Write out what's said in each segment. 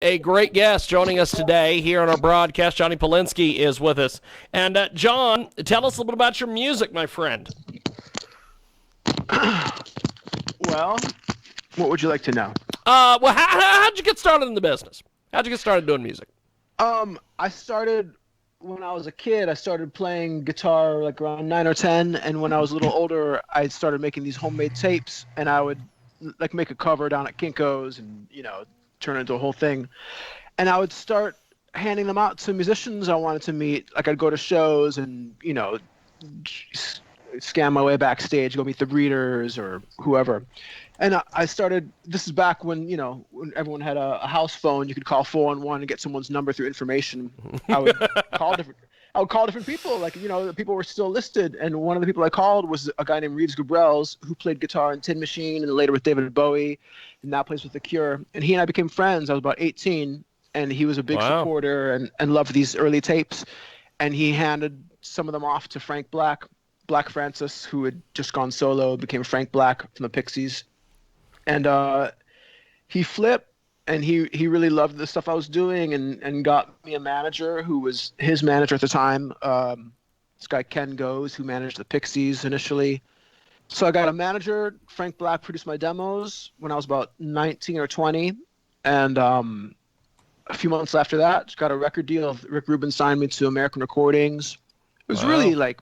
A great guest joining us today here on our broadcast. Jonny Polonsky is with us. And John, tell us a little bit about your music, my friend. Well, what would you like to know? How'd you get started in the business? How'd you get started doing music? I started when I was a kid. I started playing guitar like around 9 or 10, and when I was a little older, I started making these homemade tapes, and I would like make a cover down at Kinko's and, turn it into a whole thing. And I would start handing them out to musicians I wanted to meet. Like I'd go to shows and, scam my way backstage, go meet the Breeders or whoever. And I started, this is back when, when everyone had a house phone, you could call 411 and get someone's number through information. I would call different people, like, the people were still listed. And one of the people I called was a guy named Reeves Gabrels, who played guitar in Tin Machine and later with David Bowie, and now plays with The Cure. And he and I became friends. I was about 18, and he was a big supporter and loved these early tapes. And he handed some of them off to Frank Black Francis, who had just gone solo, became Frank Black from the Pixies. And he flipped, and he really loved the stuff I was doing and got me a manager who was his manager at the time, this guy Ken Goes, who managed the Pixies initially. So I got a manager. Frank Black produced my demos when I was about 19 or 20. And a few months after that, got a record deal. Rick Rubin signed me to American Recordings. It was really like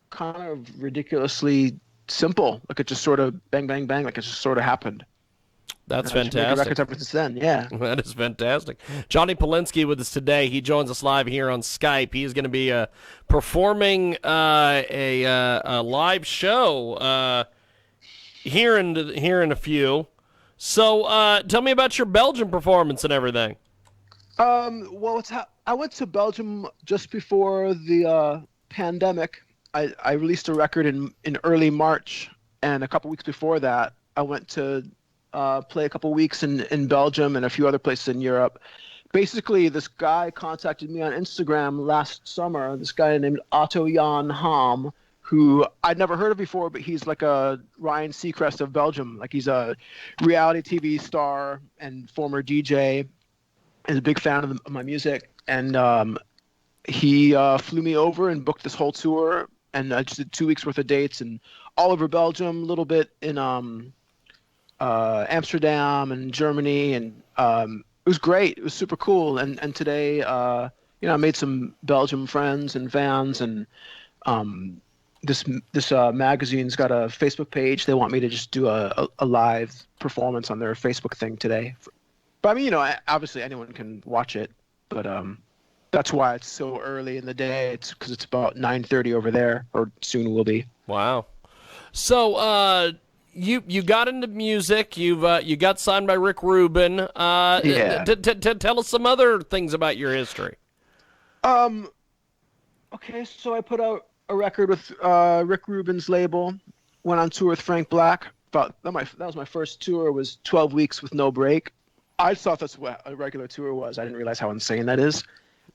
kind of ridiculously simple. Like it just sort of bang, bang, bang. Like it just sort of happened. That's fantastic. Records ever since then, yeah. That is fantastic. Jonny Polonsky with us today. He joins us live here on Skype. He is going to be performing a live show here in a few. So tell me about your Belgian performance and everything. Well, I went to Belgium just before the pandemic. I released a record in early March, and a couple weeks before that, I went to play a couple weeks in Belgium and a few other places in Europe. Basically, this guy contacted me on Instagram last summer, this guy named Otto Jan Ham, who I'd never heard of before, but he's like a Ryan Seacrest of Belgium. Like he's a reality TV star and former DJ, and a big fan of my music. And he flew me over and booked this whole tour, and I just did 2 weeks worth of dates and all over Belgium, a little bit in Amsterdam and Germany, and it was great. It was super cool. And today, I made some Belgium friends and fans, and this magazine's got a Facebook page. They want me to just do a live performance on their Facebook thing today. But I mean, obviously anyone can watch it, but that's why it's so early in the day. It's because it's about 9:30 over there, or soon will be. Wow. So, You got into music. You got signed by Rick Rubin. Yeah. Tell us some other things about your history. Okay, so I put out a record with Rick Rubin's label. Went on tour with Frank Black. That was my first tour. Was 12 weeks with no break. I thought that's what a regular tour was. I didn't realize how insane that is.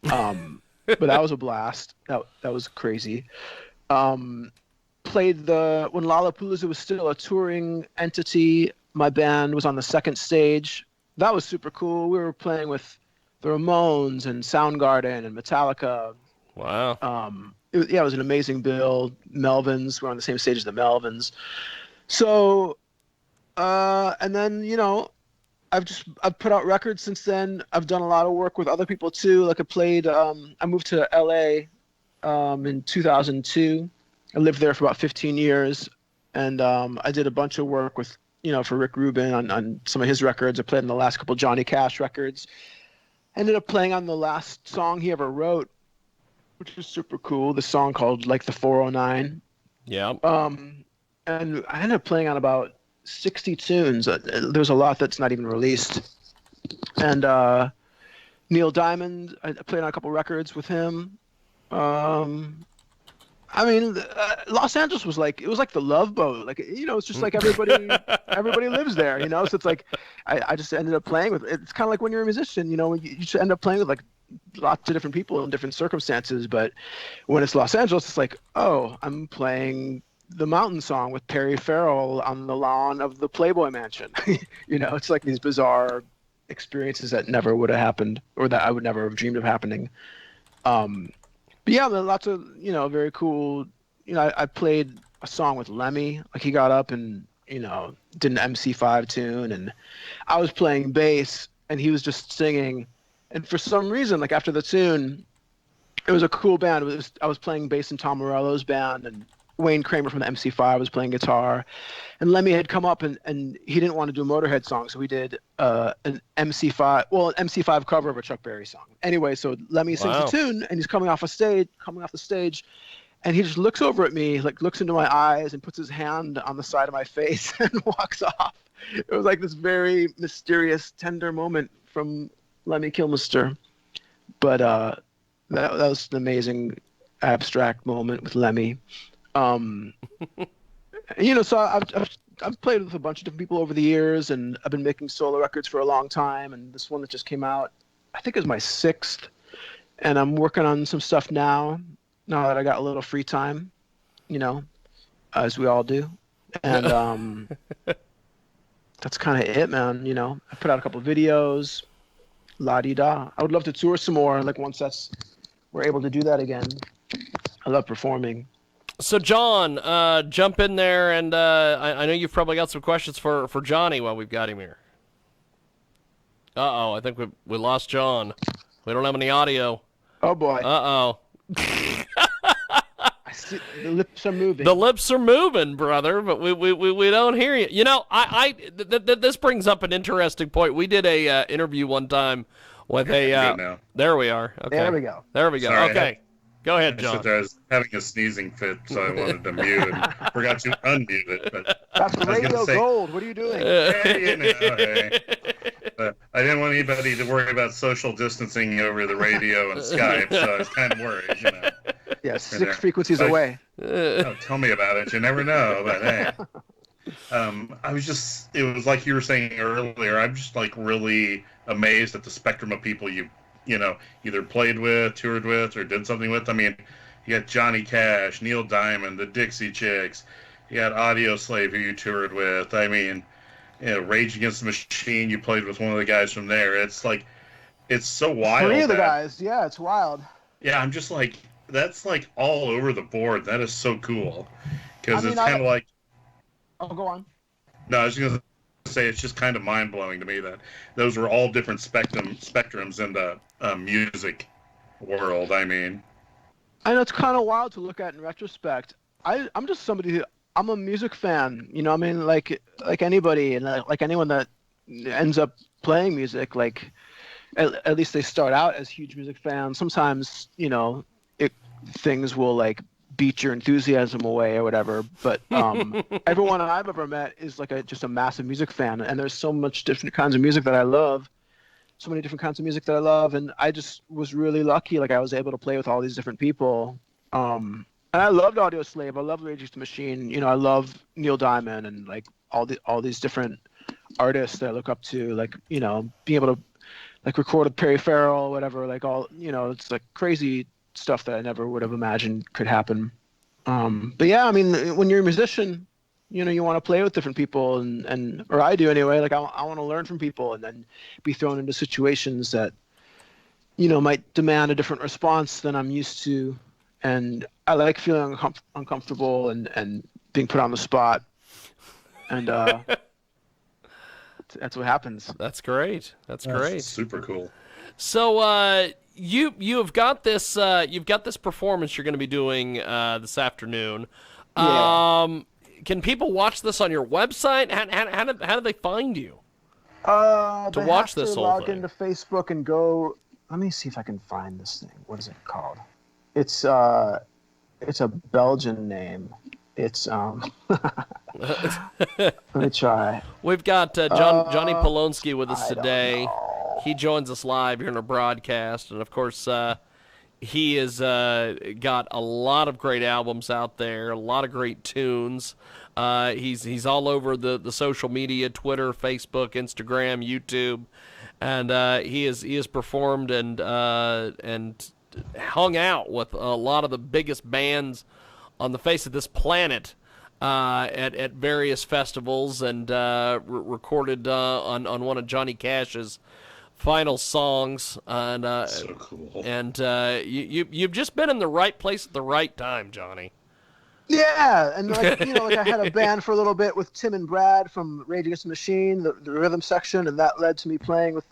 But that was a blast. That was crazy. Played when Lollapalooza was still a touring entity. My band was on the second stage. That was super cool. We were playing with the Ramones and Soundgarden and Metallica. Wow. It was an amazing bill. Melvins, we're on the same stage as the Melvins. So, and then I've put out records since then. I've done a lot of work with other people too. Like I moved to LA in 2002. I lived there for about 15 years, and I did a bunch of work with, for Rick Rubin on some of his records. I played on the last couple Johnny Cash records. Ended up playing on the last song he ever wrote, which was super cool. The song called like the 409. Yeah. And I ended up playing on about 60 tunes. There's a lot that's not even released. And Neil Diamond, I played on a couple records with him. I mean, Los Angeles was like, it was like the Love Boat. Like, it's just like everybody lives there, So it's like, I just ended up playing with, it's kind of like when you're a musician, you just end up playing with like lots of different people in different circumstances. But when it's Los Angeles, it's like, oh, I'm playing the Mountain Song with Perry Farrell on the lawn of the Playboy Mansion. It's like these bizarre experiences that never would have happened, or that I would never have dreamed of happening. But yeah, there lots of, very cool. I played a song with Lemmy. Like, he got up and, did an MC5 tune, and I was playing bass and he was just singing. And for some reason, like, after the tune, it was a cool band. I was playing bass in Tom Morello's band, and Wayne Kramer from the MC5 was playing guitar. And Lemmy had come up and he didn't want to do a Motorhead song, so we did an MC5 cover of a Chuck Berry song. Anyway, so Lemmy sings the tune, and he's coming off the stage, and he just looks over at me, like, looks into my eyes and puts his hand on the side of my face and walks off. It was like this very mysterious, tender moment from Lemmy Kilmister. But that was an amazing abstract moment with Lemmy. So I've played with a bunch of different people over the years, and I've been making solo records for a long time. And this one that just came out, I think, is my 6th, and I'm working on some stuff now that I got a little free time, as we all do. And that's kind of it, man. I put out a couple of videos, la-di-da. I would love to tour some more, like, once we're able to do that again. I love performing. So, John, jump in there, and I know you've probably got some questions for Johnny while we've got him here. Uh-oh, I think we lost John. We don't have any audio. Oh, boy. Uh-oh. I see, the lips are moving. The lips are moving, brother, but we don't hear you. This brings up an interesting point. We did a interview one time with a... There we are. Okay. There we go. Sorry, okay. Go ahead, John. I was having a sneezing fit, so I wanted to mute and forgot to unmute it. But that's radio gold. What are you doing? Hey. I didn't want anybody to worry about social distancing over the radio and Skype, so I was kind of worried, Yeah, 6 frequencies away. Oh, tell me about it. You never know, but hey. It was like you were saying earlier, I'm just, like, really amazed at the spectrum of people you either played with, toured with, or did something with. I mean, you got Johnny Cash, Neil Diamond, the Dixie Chicks. You got Audio Slave, who you toured with. I mean, Rage Against the Machine, you played with one of the guys from there. It's like, it's so wild. 3 of the guys, yeah, it's wild. Yeah, I'm just like, that's like all over the board. That is so cool. Because it's kind of like... Oh, go on. No, I was going to say, it's just kind of mind-blowing to me that those were all different spectrums in the music world. I mean, I know it's kind of wild to look at in retrospect. I'm just somebody I'm a music fan, I mean, like anybody, and like anyone that ends up playing music, like at least they start out as huge music fans. Sometimes, things will, like, beat your enthusiasm away or whatever, but everyone I've ever met is like just a massive music fan, and there's so much different kinds of music that I love, so many different kinds of music that I love, and I just was really lucky. Like, I was able to play with all these different people, and I loved Audio Slave. I loved Rage Against the Machine. I love Neil Diamond, and, like, all these different artists that I look up to, like, being able to, like, record with Perry Farrell or whatever, like, all, it's like crazy stuff that I never would have imagined could happen. But yeah, I mean, when you're a musician, you want to play with different people, or I do anyway. Like, I want to learn from people, and then be thrown into situations that, might demand a different response than I'm used to. And I like feeling uncomfortable and being put on the spot. And that's what happens. That's great. That's great. Super cool. So, you've got this performance you're going to be doing this afternoon. Yeah. Can people watch this on your website? How do they find you? To watch this whole log thing? into Facebook and go. Let me see if I can find this thing. What is it called? It's a Belgian name. It's let me try. We've got Jonny Polonsky with us today. He joins us live here in our broadcast, and of course, he has got a lot of great albums out there, a lot of great tunes. He's all over the social media, Twitter, Facebook, Instagram, YouTube, and he has performed and hung out with a lot of the biggest bands on the face of this planet. at various festivals and recorded on one of Johnny Cash's final songs. And So cool. And you've just been in the right place at the right time, Johnny. Yeah, and like I had a band for a little bit with Tim and Brad from Rage Against the Machine, the rhythm section, and that led to me playing with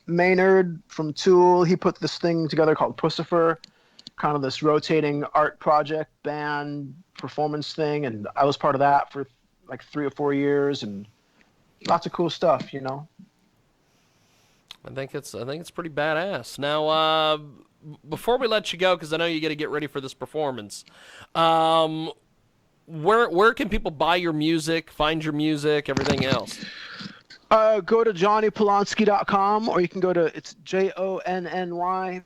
Maynard from Tool. He put this thing together called Pussifer, kind of this rotating art project band performance thing, and I was part of that for like 3 or 4 years, and lots of cool stuff, I think it's pretty badass. Now, before we let you go, because I know you got to get ready for this performance, where can people buy your music, find your music, everything else? Go to JonnyPolonsky.com, or you can go to, it's JonnyPolonsky.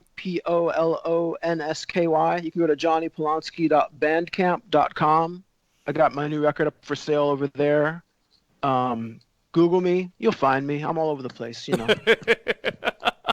You can go to JonnyPolonsky.bandcamp.com. I got my new record up for sale over there. Google me, you'll find me. I'm all over the place,